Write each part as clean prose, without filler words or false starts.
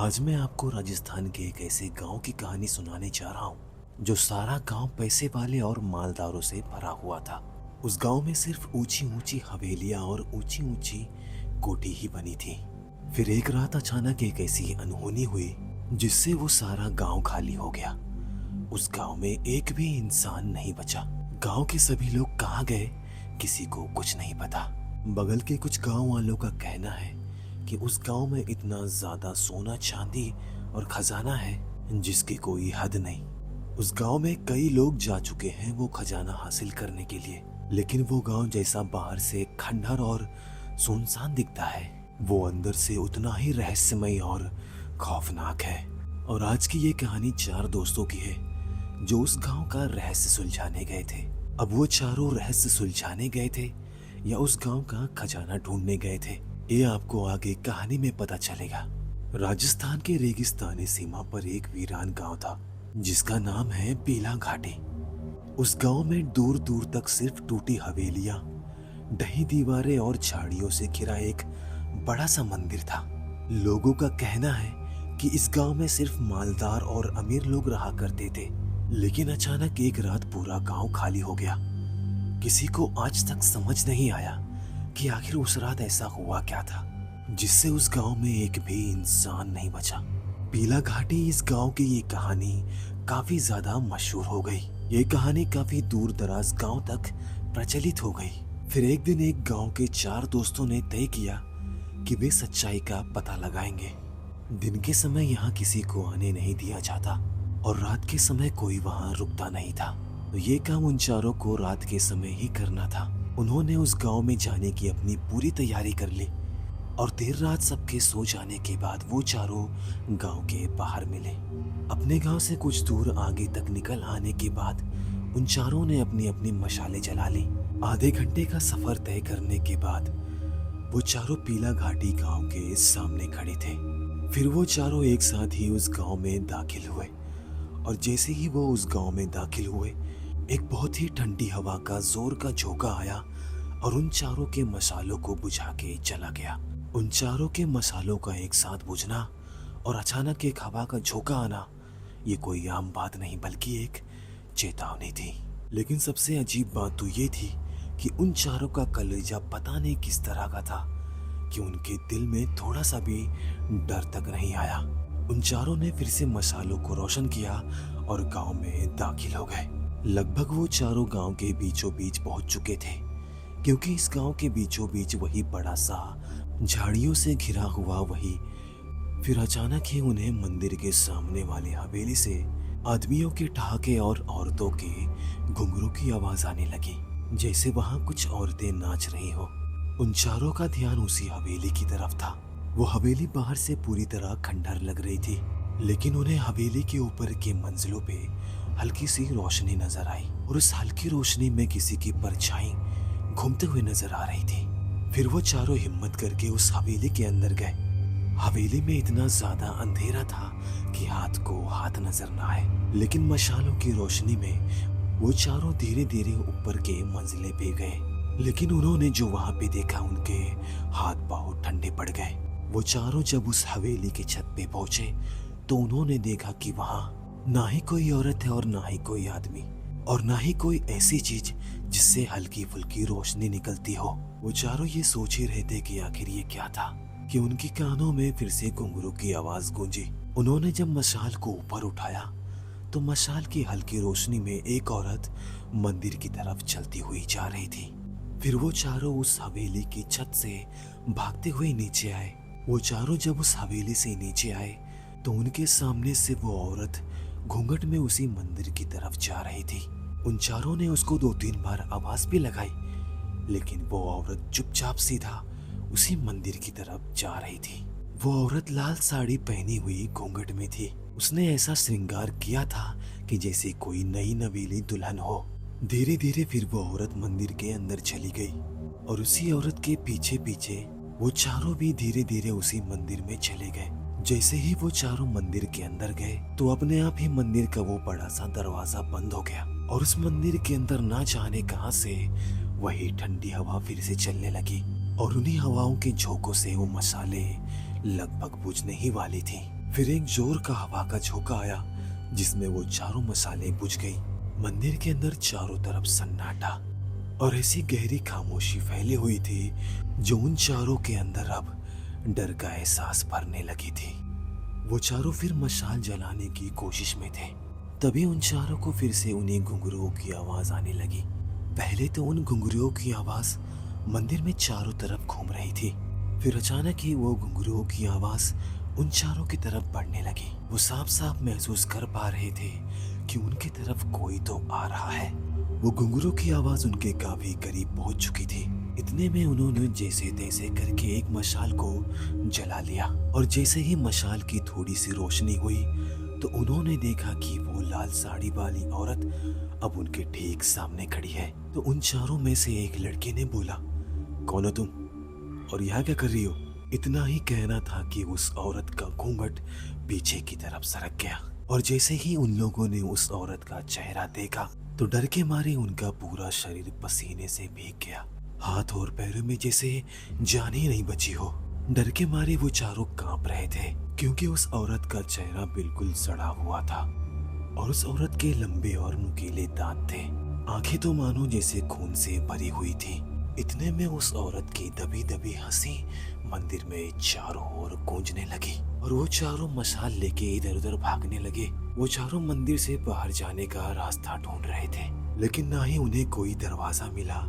आज मैं आपको राजस्थान के एक ऐसे गांव की कहानी सुनाने जा रहा हूँ जो सारा गांव पैसे वाले और मालदारों से भरा हुआ था। उस गांव में सिर्फ ऊंची ऊंची हवेलियां और ऊंची ऊंची कोठी ही बनी थी। फिर एक रात अचानक एक ऐसी अनहोनी हुई जिससे वो सारा गांव खाली हो गया। उस गांव में एक भी इंसान नहीं बचा। गांव के सभी लोग कहाँ गए किसी को कुछ नहीं पता। बगल के कुछ गांव वालों का कहना है कि उस गांव में इतना ज्यादा सोना चांदी और खजाना है जिसकी कोई हद नहीं। उस गांव में कई लोग जा चुके हैं वो खजाना हासिल करने के लिए, लेकिन वो गांव जैसा बाहर से खंडहर और सुनसान दिखता है वो अंदर से उतना ही रहस्यमय और खौफनाक है। और आज की ये कहानी 4 दोस्तों की है जो उस गांव का रहस्य सुलझाने गए थे। अब वो चारों रहस्य सुलझाने गए थे या उस गांव का खजाना ढूंढने गए थे, ये आपको आगे कहानी में पता चलेगा। राजस्थान के रेगिस्तानी सीमा पर एक वीरान गांव था जिसका नाम है पीला घाटी। उस गांव में दूर दूर तक सिर्फ टूटी हवेलियां, ढही दीवारें और झाड़ियों से घिरा एक बड़ा सा मंदिर था। लोगों का कहना है कि इस गांव में सिर्फ मालदार और अमीर लोग रहा करते थे, लेकिन अचानक एक रात पूरा गांव खाली हो गया। किसी को आज तक समझ नहीं आया कि आखिर उस रात ऐसा हुआ क्या था जिससे उस गांव में एक भी इंसान नहीं बचा। पीला घाटी इस गांव की ये कहानी काफी ज्यादा मशहूर हो गई। ये कहानी काफी दूर दराज गांव तक प्रचलित हो गई। फिर एक दिन एक गांव के 4 दोस्तों ने तय किया कि वे सच्चाई का पता लगाएंगे। दिन के समय यहाँ किसी को आने नहीं दिया जाता और रात के समय कोई वहाँ रुकता नहीं था, तो ये काम उन चारों को रात के समय ही करना था। उन्होंने उस गांव में जाने की अपनी पूरी तैयारी कर ली और देर रात सबके सो जाने के बाद वो चारों गांव के बाहर मिले। अपने गांव से कुछ दूर आगे तक निकल आने के बाद उन चारों ने अपनी अपनी मशालें जला ली। आधे घंटे का सफर तय करने के बाद वो चारों पीला घाटी गांव के सामने खड़े थे। फिर वो चारों एक साथ ही उस गांव में दाखिल हुए और जैसे ही वो उस गांव में दाखिल हुए एक बहुत ही ठंडी हवा का जोर का झोंका आया और उन चारों के मसालों को बुझा के चला गया। उन चारों के मसालों का एक साथ बुझना और अचानक एक हवा का झोंका आना ये कोई आम बात नहीं बल्कि एक चेतावनी थी। लेकिन सबसे अजीब बात तो ये थी कि उन चारों का कलेजा पता नहीं किस तरह का था कि उनके दिल में थोड़ा सा भी डर तक नहीं आया। उन चारों ने फिर से मसालों को रोशन किया और गांव में दाखिल हो गए। लगभग वो चारों गांव के बीचों बीच पहुंच चुके थे क्योंकि इस गांव के बीचों बीच वही बड़ा सा झाड़ियों से घिरा हुआ वही। फिर अचानक ही उन्हें मंदिर के सामने वाली हवेली से आदमियों के ठहाके और औरतों के घुंघरू की आवाज आने लगी, जैसे वहां कुछ औरतें नाच रही हो। उन चारों का ध्यान उसी हवेली की तरफ था। वो हवेली बाहर से पूरी तरह खंडहर लग रही थी, लेकिन उन्हें हवेली के ऊपर के मंजिलों पे हल्की सी रोशनी नजर आई और उस हल्की रोशनी में किसी की परछाई घूमते हुए नजर आ रही थी। फिर वो चारों हिम्मत करके उस हवेली के अंदर गए। हवेली में इतना ज्यादा अंधेरा था कि हाथ को हाथ नजर ना आए, लेकिन मशालों की रोशनी में वो चारों धीरे धीरे ऊपर के मंजिले पे गए। लेकिन उन्होंने जो वहां पे देखा उनके हाथ पांव ठंडे पड़ गए। वो चारों जब उस हवेली की छत पे पहुंचे तो उन्होंने देखा कि वहां ना ही कोई औरत है और ना ही कोई आदमी और ना ही कोई ऐसी चीज जिससे हल्की फुल्की रोशनी निकलती हो। वो चारों ये सोच ही रहे थे कि आखिर ये क्या था कि उनके कानों में फिर से घुंघरू की आवाज गूंजी। उन्होंने जब मशाल को ऊपर उठाया तो मशाल की हल्की रोशनी में एक औरत मंदिर की तरफ चलती हुई जा रही थी। फिर वो चारों उस हवेली की छत से भागते हुए नीचे आए। वो चारों जब उस हवेली से नीचे आए तो उनके सामने से वो औरत घूंघट में उसी मंदिर की तरफ जा रही थी। उन चारों ने उसको 2-3 बार आवाज भी लगाई, लेकिन वो औरत चुपचाप सीधा उसी मंदिर की तरफ जा रही थी। वो औरत लाल साड़ी पहनी हुई घूंघट में थी। उसने ऐसा श्रृंगार किया था कि जैसे कोई नई नवीली दुल्हन हो। धीरे धीरे फिर वो औरत मंदिर के अंदर चली गई और उसी औरत के पीछे पीछे वो चारों भी धीरे धीरे उसी मंदिर में चले गए। जैसे ही वो चारों मंदिर के अंदर गए तो अपने आप ही मंदिर का वो बड़ा सा दरवाजा बंद हो गया और उस मंदिर के अंदर ना जाने कहां से वही ठंडी हवा फिर से चलने लगी और उन्हीं हवाओं के झोंकों से वो मसाले लगभग बुझने ही वाली थी। फिर एक जोर का हवा का झोंका आया जिसमें वो चारों मशालें बुझ गई। मंदिर के अंदर चारों तरफ सन्नाटा और ऐसी गहरी खामोशी फैली हुई थी जो उन चारों के अंदर अब डर का एहसास भरने लगी थी। वो चारों फिर मशाल जलाने की कोशिश में थे। तभी उन चारों को फिर से उन्हीं घुंघरुओं की आवाज आने लगी। पहले तो उन घुंघरुओं की आवाज मंदिर में चारों तरफ घूम रही थी, फिर अचानक ही वो घुंघरुओं की आवाज उन चारों की तरफ बढ़ने लगी। वो साफ साफ महसूस कर पा रहे थे कि उनकी तरफ कोई तो आ रहा है। वो घुंघरू की आवाज उनके काफी करीब पहुंच चुकी थी। इतने में उन्होंने जैसे तैसे करके एक मशाल को जला लिया और जैसे ही मशाल की थोड़ी सी रोशनी हुई तो उन्होंने देखा कि वो लाल साड़ी वाली औरत अब उनके ठीक सामने खड़ी है। तो उन चारों में से एक लड़के ने बोला, कौन हो तुम और यहाँ क्या कर रही हो? इतना ही कहना था कि उस औरत का घूंघट पीछे की तरफ सरक गया और जैसे ही उन लोगों ने उस औरत का चेहरा देखा तो डर के मारे उनका पूरा शरीर पसीने से भीग गया। हाथ और पैरों में जैसे जान ही नहीं बची हो। डर के मारे वो चारों कांप रहे थे क्योंकि उस औरत का चेहरा बिल्कुल सड़ा हुआ था और उस औरत के लंबे और नुकीले दांत थे। आंखें तो मानो जैसे खून से भरी हुई थी। इतने में उस औरत की दबी दबी हंसी मंदिर में चारों ओर गूंजने लगी और वो चारों मशाल लेके इधर उधर भागने लगे। वो चारों मंदिर से बाहर जाने का रास्ता ढूंढ रहे थे, लेकिन ना ही उन्हें कोई दरवाजा मिला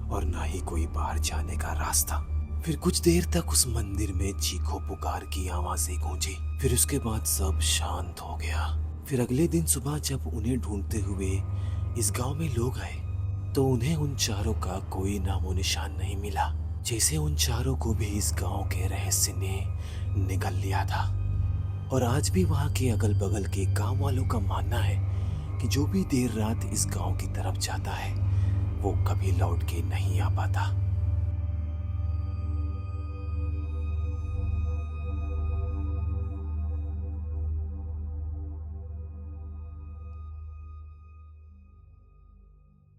और ना ही कोई बाहर जाने का रास्ता। फिर कुछ देर तक उस मंदिर में चीखों पुकार की आवाजें गूंजी। फिर उसके बाद सब शांत हो गया। फिर अगले दिन सुबह जब उन्हें ढूंढते हुए इस गांव में लोग आए तो उन्हें उन चारों का कोई नामो निशान नहीं मिला, जैसे उन चारों को भी इस गांव के रहस्य ने निगल लिया था। और आज भी वहां के अगल बगल के गांव वालों का मानना है कि जो भी देर रात इस गांव की तरफ जाता है वो कभी लौट के नहीं आ पाता।